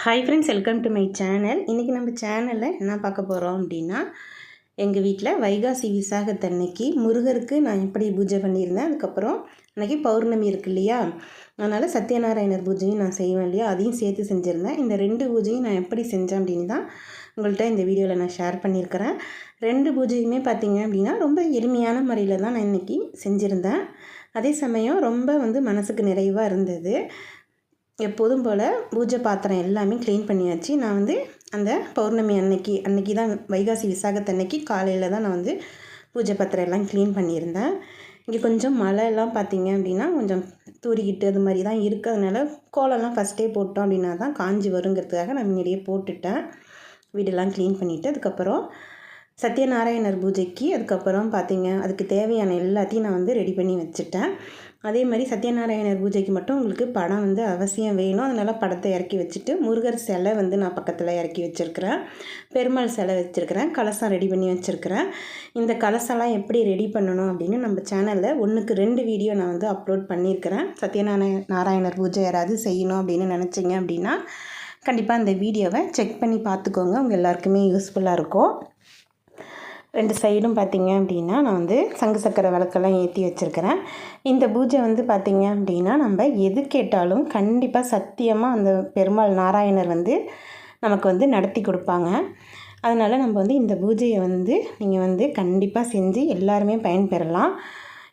Hi friends, welcome to my channel. இன்றைக்கி நம்ம சேனலில் என்ன பார்க்க போகிறோம் அப்படின்னா, எங்கள் வீட்டில் வைகாசி விசாகத்தன்னைக்கு முருகருக்கு நான் எப்படி பூஜை பண்ணியிருந்தேன். அதுக்கப்புறம் அன்றைக்கி பௌர்ணமி இருக்குது இல்லையா, அதனால் சத்யநாராயணர் பூஜையும் நான் செய்வேன் இல்லையா, அதையும் சேர்த்து செஞ்சுருந்தேன். இந்த 2 பூஜையும் நான் எப்படி செஞ்சேன் அப்படின்னு தான் உங்கள்கிட்ட இந்த வீடியோவில் நான் ஷேர் பண்ணியிருக்கிறேன். 2 பூஜையுமே பார்த்திங்க அப்படின்னா ரொம்ப எளிமையான முறையில் தான் நான் இன்றைக்கி செஞ்சுருந்தேன். அதே சமயம் ரொம்ப மனசுக்கு நிறைவாக இருந்தது. எப்போதும் போல் பூஜை பாத்திரம் எல்லாமே க்ளீன் பண்ணியாச்சு. நான் அந்த பௌர்ணமி அன்னைக்கு தான் வைகாசி விசாகத்தன்னைக்கு காலையில் தான் நான் பூஜை பாத்திரம் எல்லாம் க்ளீன் பண்ணியிருந்தேன். இங்கே கொஞ்சம் மழைலாம் பார்த்திங்க அப்படின்னா கொஞ்சம் தூரிக்கிட்டு அது மாதிரி தான் இருக்குது. அதனால் கோலம்லாம் ஃபஸ்ட்டே போட்டோம் அப்படின்னா தான் காஞ்சி வருங்கிறதுக்காக நான் முன்னாடியே போட்டுட்டேன். வீடெல்லாம் க்ளீன் பண்ணிவிட்டு அதுக்கப்புறம் சத்யநாராயணர் பூஜைக்கு அதுக்கப்புறம் பார்த்திங்க அதுக்கு தேவையான எல்லாத்தையும் நான் ரெடி பண்ணி வச்சுட்டேன். அதே மாதிரி சத்யநாராயணர் பூஜைக்கு மட்டும் உங்களுக்கு படம் அவசியம் வேணும். அதனால் படத்தை இறக்கி வச்சுட்டு முருகர் சிலை நான் பக்கத்தில் இறக்கி வச்சுருக்கிறேன். பெருமாள் சிலை வச்சுருக்கிறேன். கலசம் ரெடி பண்ணி வச்சுருக்கிறேன். இந்த கலசம்லாம் எப்படி ரெடி பண்ணணும் அப்படின்னு நம்ம சேனலில் 1க்கு 2 வீடியோ நான் அப்லோட் பண்ணியிருக்கிறேன். சத்யநாராயணர் பூஜை யாராவது செய்யணும் அப்படின்னு நினச்சிங்க அப்படின்னா கண்டிப்பாக அந்த வீடியோவை செக் பண்ணி பார்த்துக்கோங்க. உங்கள் எல்லாருக்குமே யூஸ்ஃபுல்லாக இருக்கும். 2 சைடும் பார்த்திங்க அப்படின்னா நான் சங்கு சக்கரை விளக்கெல்லாம் ஏற்றி வச்சுருக்கிறேன். இந்த பூஜை பார்த்திங்க அப்படின்னா நம்ம எது கேட்டாலும் கண்டிப்பாக சத்தியமாக அந்த பெருமாள் நாராயணர் நமக்கு நடத்தி கொடுப்பாங்க. அதனால் நம்ம இந்த பூஜையை நீங்கள் கண்டிப்பாக செஞ்சு எல்லாருமே பயன்பெறலாம்.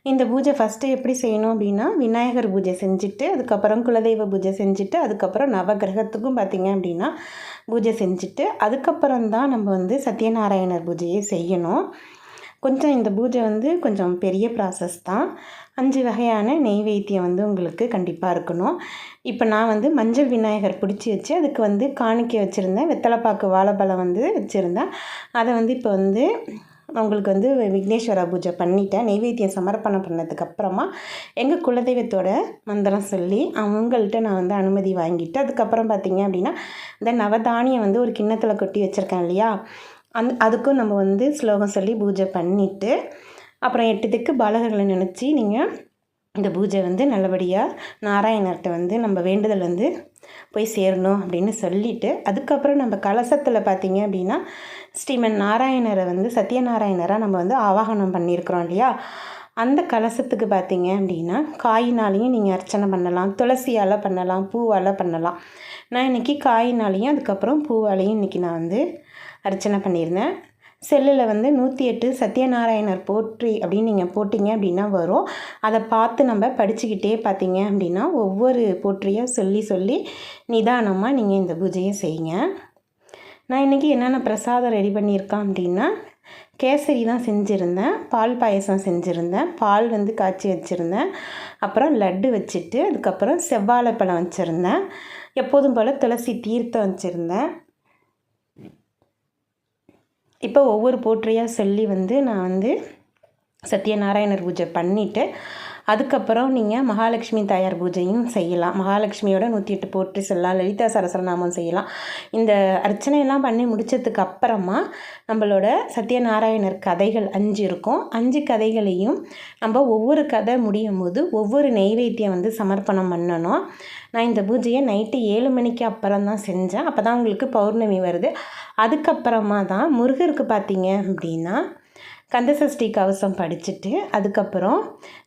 இந்த பூஜை ஃபஸ்ட்டு எப்படி செய்யணும் அப்படின்னா, விநாயகர் பூஜை செஞ்சுட்டு அதுக்கப்புறம் குலதெய்வ பூஜை செஞ்சுட்டு அதுக்கப்புறம் நவகிரகத்துக்கும் பார்த்திங்க அப்படின்னா பூஜை செஞ்சுட்டு அதுக்கப்புறம் தான் நம்ம சத்யநாராயணர் பூஜையை செய்யணும். கொஞ்சம் இந்த பூஜை கொஞ்சம் பெரிய ப்ராசஸ் தான். 5 வகையான நெய்வேத்தியம் உங்களுக்கு கண்டிப்பாக இருக்கணும். இப்போ நான் மஞ்சள் விநாயகர் பிடிச்சி வச்சு அதுக்கு காணிக்கை வச்சுருந்தேன். வெத்தலைப்பாக்கு வாழைப்பழம் வச்சுருந்தேன். அதை இப்போ அவங்களுக்கு விக்னேஸ்வரா பூஜை பண்ணிட்டேன். நெய்வேத்தியம் சமர்ப்பணம் பண்ணதுக்கப்புறமா எங்கள் குலதெய்வத்தோட மந்திரம் சொல்லி அவங்கள்ட்ட நான் அனுமதி வாங்கிட்டு அதுக்கப்புறம் பார்த்திங்க அப்படின்னா இந்த நவதானியம் ஒரு கிண்ணத்தில் கொட்டி வச்சுருக்கேன் இல்லையா, அதுக்கும் நம்ம ஸ்லோகம் சொல்லி பூஜை பண்ணிவிட்டு அப்புறம் 8 திக்கு பாலகர்களை நினச்சி நீங்கள் இந்த பூஜை நல்லபடியாக நாராயணர்கிட்ட நம்ம வேண்டுதல் போய் சேரணும் அப்படின்னு சொல்லிவிட்டு அதுக்கப்புறம் நம்ம கலசத்தில் பார்த்திங்க அப்படின்னா ஸ்ரீமன் நாராயணரை சத்யநாராயணராக நம்ம ஆவாகனம் பண்ணியிருக்கிறோம் இல்லையா, அந்த கலசத்துக்கு பார்த்திங்க அப்படின்னா காயினாலையும் நீங்கள் அர்ச்சனை பண்ணலாம், துளசியால் பண்ணலாம், பூவால் பண்ணலாம். நான் இன்றைக்கி காயினாலையும் அதுக்கப்புறம் பூவாலையும் இன்றைக்கி நான் அர்ச்சனை பண்ணியிருந்தேன். செல்லில் 108 சத்யநாராயணர் போற்றி அப்படின்னு நீங்கள் போட்டிங்க அப்படின்னா வரும். அதை பார்த்து நம்ம படிச்சுக்கிட்டே பார்த்திங்க அப்படின்னா ஒவ்வொரு போற்றியாக சொல்லி நிதானமாக நீங்கள் இந்த பூஜையை செய்யுங்க. நான் இன்றைக்கி என்னென்ன பிரசாதம் ரெடி பண்ணியிருக்கேன் அப்படின்னா, கேசரி தான் செஞ்சுருந்தேன், பால் பாயசம் செஞ்சுருந்தேன், பால் காய்ச்சி வச்சுருந்தேன், அப்புறம் லட்டு வச்சுட்டு அதுக்கப்புறம் செவ்வாழைப்பழம் வச்சுருந்தேன், எப்போதும் போல் துளசி தீர்த்தம் வச்சுருந்தேன். இப்போ ஒவ்வொரு போற்றியாக சொல்லி நான் சத்யநாராயணர் பூஜை பண்ணிவிட்டு அதுக்கப்புறம் நீங்கள் மகாலட்சுமி தாயார் பூஜையும் செய்யலாம். மகாலட்சுமியோட 108 போற்றி சொல்லலாம், லலிதா சரஸ்வரநாமம் செய்யலாம். இந்த அர்ச்சனையெல்லாம் பண்ணி முடித்ததுக்கு அப்புறமா நம்மளோட சத்யநாராயணர் கதைகள் 5 இருக்கும். 5 கதைகளையும் நம்ம ஒவ்வொரு கதை முடியும் போது ஒவ்வொரு நெய்வேத்தியம் சமர்ப்பணம் பண்ணணும். நான் இந்த பூஜையை நைட்டு 7 மணிக்கு அப்புறம் தான் செஞ்சேன். அப்போ தான் உங்களுக்கு பௌர்ணமி வருது. அதுக்கப்புறமா தான் முருகருக்கு பார்த்திங்க அப்படின்னா கந்தசஷ்டி கவசம் படிச்சுட்டு அதுக்கப்புறம்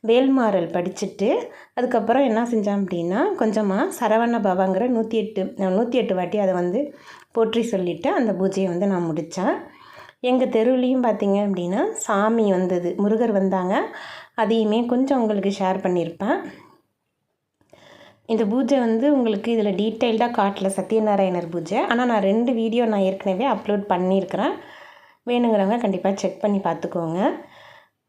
வேல்மாறல் படிச்சுட்டு அதுக்கப்புறம் என்ன செஞ்சேன் அப்படின்னா கொஞ்சமாக சரவண பவங்கிற 108 வாட்டி அதை போற்றி சொல்லிவிட்டு அந்த பூஜையை நான் முடித்தேன். எங்கள் தெருவுலேயும் பார்த்திங்க அப்படின்னா சாமி முருகர் வந்தாங்க. அதையுமே கொஞ்சம் உங்களுக்கு ஷேர் பண்ணியிருப்பேன். இந்த பூஜை உங்களுக்கு இதில் டீட்டெயில்டாக காட்டல சத்யநாராயணர் பூஜை, ஆனால் நான் 2 வீடியோ நான் ஏற்கனவே அப்லோட் பண்ணியிருக்கிறேன். வேணுங்கிறவங்க கண்டிப்பாக செக் பண்ணி பார்த்துக்கோங்க.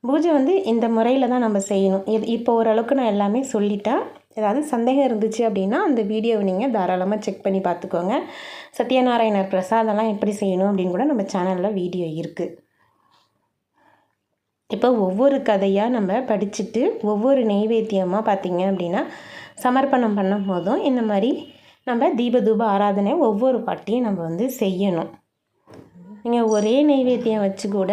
பூஜை இந்த முறையில் தான் நம்ம செய்யணும். இப்போ ஓரளவுக்கு நான் எல்லாமே சொல்லிட்டேன். ஏதாவது சந்தேகம் இருந்துச்சு அப்படின்னா அந்த வீடியோவை நீங்கள் தாராளமாக செக் பண்ணி பார்த்துக்கோங்க. சத்யநாராயணர் பிரசாதம்லாம் எப்படி செய்யணும் அப்படின்னு கூட நம்ம சேனலில் வீடியோ இருக்குது. இப்போ ஒவ்வொரு கதையாக நம்ம படிச்சுட்டு ஒவ்வொரு நெய்வேத்தியமாக பார்த்திங்க அப்படின்னா சமர்ப்பணம் பண்ணும் போதும் இந்த மாதிரி நம்ம தீப தூப ஆராதனை ஒவ்வொரு பாட்டியும் நம்ம செய்யணும். நீங்கள் ஒரே நெய்வேத்தியம் வச்சு கூட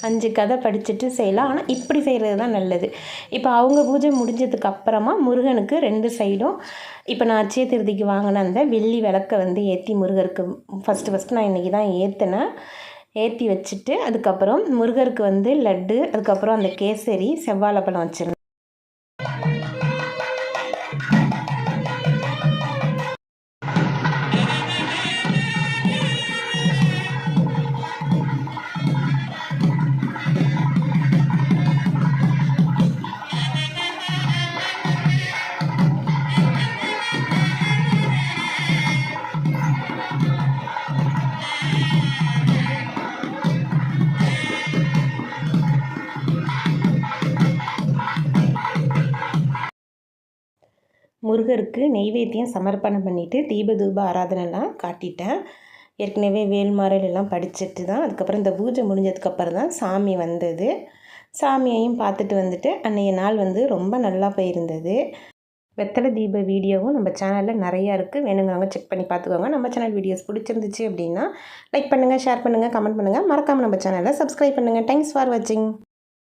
5 கதை படிச்சுட்டு செய்யலாம். ஆனால் இப்படி செய்கிறது தான் நல்லது. இப்போ அவங்க பூஜை முடிஞ்சதுக்கு அப்புறமா முருகனுக்கு 2 சைடும் இப்போ நான் அட்சய திருதிக்கு வாங்கின அந்த வெள்ளி விளக்கை வந்து ஏற்றி முருகருக்கு ஃபஸ்ட்டு நான் இன்றைக்கி தான் ஏற்றினேன். ஏற்றி வச்சுட்டு அதுக்கப்புறம் முருகருக்கு வந்து லட்டு, அதுக்கப்புறம் அந்த கேசரி, செவ்வாழைப்பழம் வச்சிருந்தேன். முருகருக்கு நெய்வேத்தியம் சமர்ப்பணம் பண்ணிவிட்டு தூப ஆராதனைலாம் காட்டிட்டேன். ஏற்கனவே வேல்மாறல் எல்லாம் படிச்சுட்டு தான் அதுக்கப்புறம் இந்த பூஜை முடிஞ்சதுக்கப்புறம் தான் சாமி வந்தது. சாமியையும் பார்த்துட்டு வந்துட்டு அன்றைய நாள் வந்து ரொம்ப நல்லா போயிருந்தது. வெத்தலை தீப வீடியோவும் நம்ம சேனலில் நிறையா இருக்குது, வேணுங்கிறவங்க செக் பண்ணி பார்த்துக்கோங்க. நம்ம சேனல் வீடியோஸ் பிடிச்சிருந்துச்சு அப்படின்னா லைக் பண்ணுங்கள், ஷேர் பண்ணுங்கள், கமெண்ட் பண்ணுங்கள். மறக்காமல் நம்ம சேனலை சப்ஸ்கிரைப் பண்ணுங்கள். தேங்க்ஸ் ஃபார் வாட்சிங்.